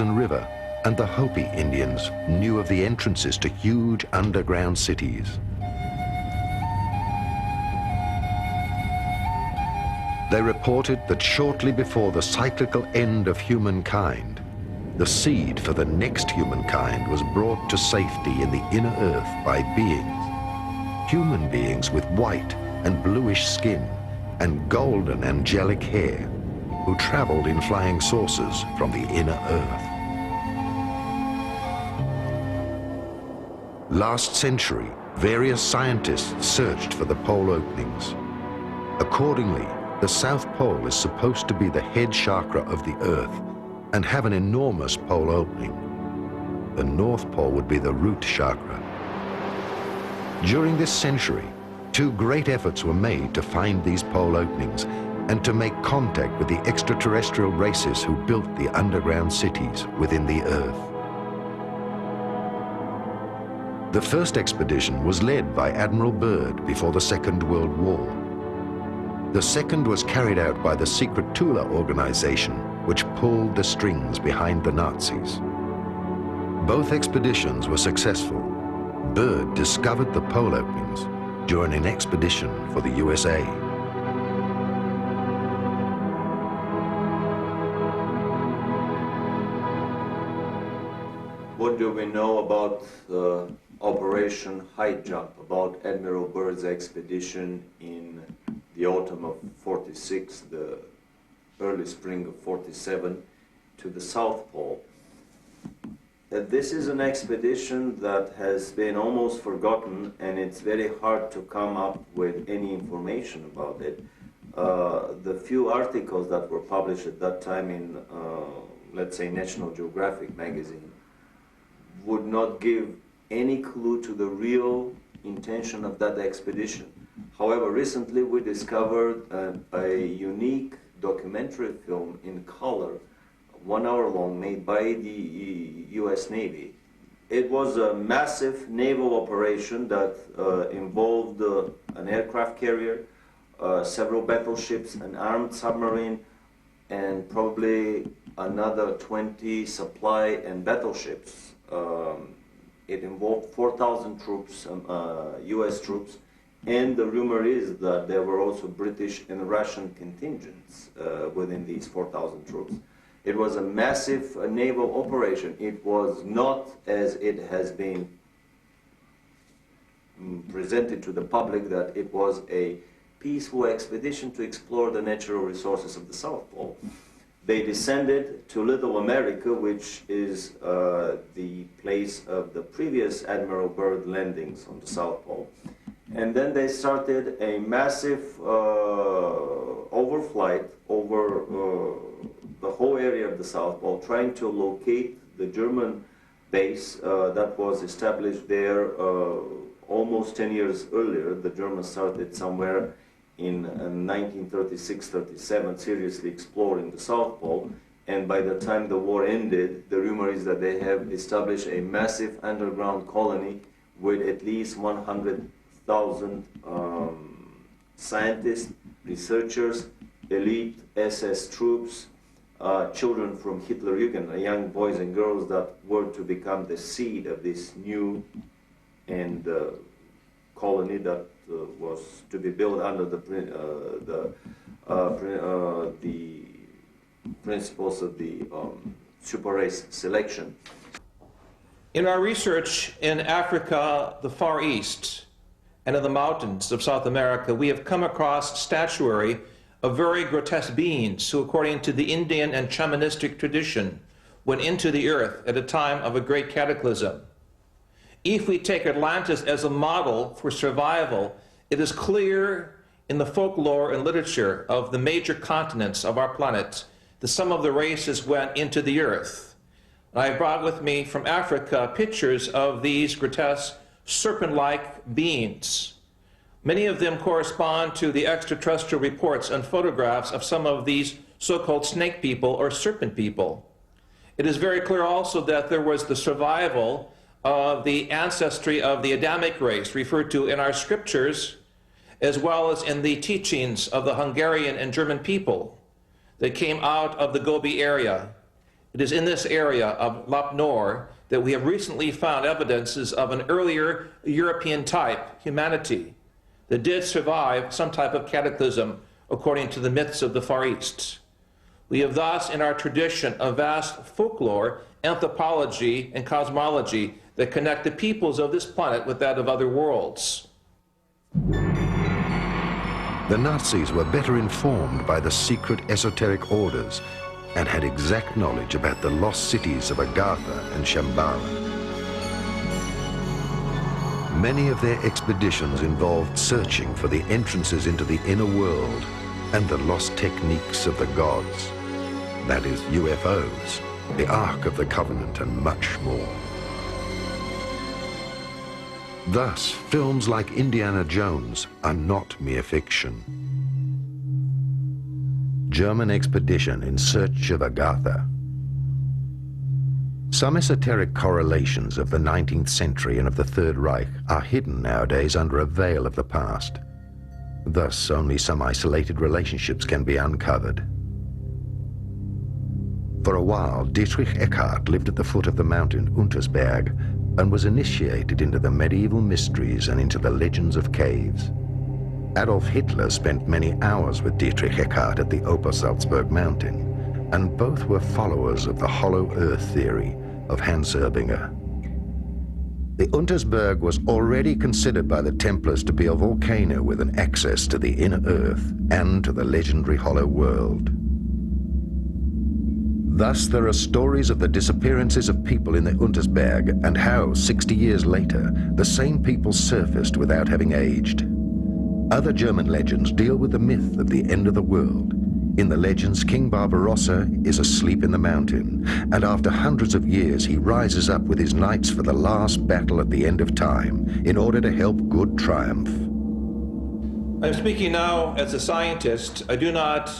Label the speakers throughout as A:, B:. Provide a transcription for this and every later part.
A: River, and the Hopi Indians knew of the entrances to huge underground cities. They reported that shortly before the cyclical end of humankind, the seed for the next humankind was brought to safety in the inner earth by beings, human beings with white and bluish skin and golden angelic hair, who traveled in flying saucers from the inner earth. Last century, various scientists searched for the pole openings. Accordingly, the South Pole is supposed to be the head chakra of the Earth and have an enormous pole opening. The North Pole would be the root chakra. During this century, two great efforts were made to find these pole openings and to make contact with the extraterrestrial races who built the underground cities within the Earth. The first expedition was led by Admiral Byrd before the Second World War. The second was carried out by the secret Tula organization, which pulled the strings behind the Nazis. Both expeditions were successful. Byrd discovered the pole openings during an expedition for the USA.
B: What do we know about Operation High Jump, about Admiral Byrd's expedition in the autumn of '46, the early spring of '47, to the South Pole? This is an expedition that has been almost forgotten, and it's very hard to come up with any information about it. The few articles that were published at that time in, let's say, National Geographic magazine would not give any clue to the real intention of that expedition. However, recently we discovered a unique documentary film in color, 1 hour long, made by the US Navy. It was a massive naval operation that involved an aircraft carrier, several battleships, an armed submarine, and probably another 20 supply and battleships. It involved 4,000 troops, US troops, and the rumor is that there were also British and Russian contingents within these 4,000 troops. It was a massive naval operation. It was not, as it has been presented to the public, that it was a peaceful expedition to explore the natural resources of the South Pole. They descended to Little America, which is the place of the previous Admiral Byrd landings on the South Pole. And then they started a massive overflight over the whole area of the South Pole, trying to locate the German base that was established there almost 10 years earlier. The Germans started somewhere in 1936-37, seriously exploring the South Pole, and by the time the war ended, the rumor is that they have established a massive underground colony with at least 100,000 scientists, researchers, elite SS troops, children from Hitlerjugend, young boys and girls that were to become the seed of this new and colony that was to be built under the principles of the super race selection.
C: In our research in Africa, the Far East, and in the mountains of South America, we have come across statuary of very grotesque beings who, according to the Indian and shamanistic tradition, went into the earth at a time of a great cataclysm. If we take Atlantis as a model for survival, it is clear in the folklore and literature of the major continents of our planet that some of the races went into the earth. I brought with me from Africa pictures of these grotesque serpent-like beings. Many of them correspond to the extraterrestrial reports and photographs of some of these so-called snake people or serpent people. It is very clear also that there was the survival of the ancestry of the Adamic race referred to in our scriptures, as well as in the teachings of the Hungarian and German people that came out of the Gobi area It is in this area of Lap Nor that we have recently found evidences of an earlier European type humanity that did survive some type of cataclysm according to the myths of the Far East. We have thus in our tradition a vast folklore, anthropology, and cosmology that connect the peoples of this planet with that of other worlds.
A: The Nazis were better informed by the secret esoteric orders and had exact knowledge about the lost cities of Agartha and Shambhala. Many of their expeditions involved searching for the entrances into the inner world and the lost techniques of the gods. That is, UFOs, the Ark of the Covenant, and much more. Thus, films like Indiana Jones are not mere fiction. German expedition in search of Agartha. Some esoteric correlations of the 19th century and of the Third Reich are hidden nowadays under a veil of the past. Thus, only some isolated relationships can be uncovered. For a while, Dietrich Eckart lived at the foot of the mountain Untersberg and was initiated into the medieval mysteries and into the legends of caves. Adolf Hitler spent many hours with Dietrich Eckart at the Obersalzberg mountain, and both were followers of the hollow earth theory of Hans Erbinger. The Untersberg was already considered by the Templars to be a volcano with an access to the inner earth and to the legendary hollow world. Thus, there are stories of the disappearances of people in the Untersberg and how, 60 years later, the same people surfaced without having aged. Other German legends deal with the myth of the end of the world. In the legends, King Barbarossa is asleep in the mountain, and after hundreds of years he rises up with his knights for the last battle at the end of time, in order to help good triumph.
C: I'm speaking now as a scientist. I do not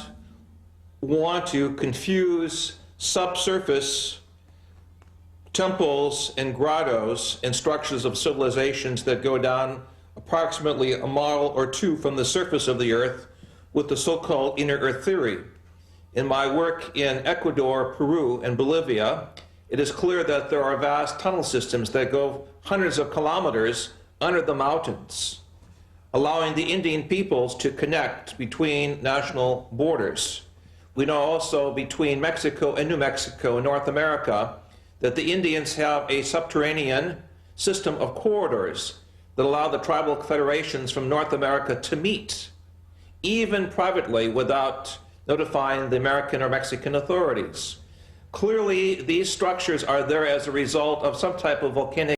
C: want to confuse subsurface temples and grottos and structures of civilizations that go down approximately a mile or two from the surface of the earth with the so-called inner earth theory. In my work in Ecuador, Peru, and Bolivia, it is clear that there are vast tunnel systems that go hundreds of kilometers under the mountains, allowing the Indian peoples to connect between national borders. We know also between Mexico and New Mexico in North America that the Indians have a subterranean system of corridors that allow the tribal federations from North America to meet, even privately, without notifying the American or Mexican authorities. Clearly, these structures are there as a result of some type of volcanic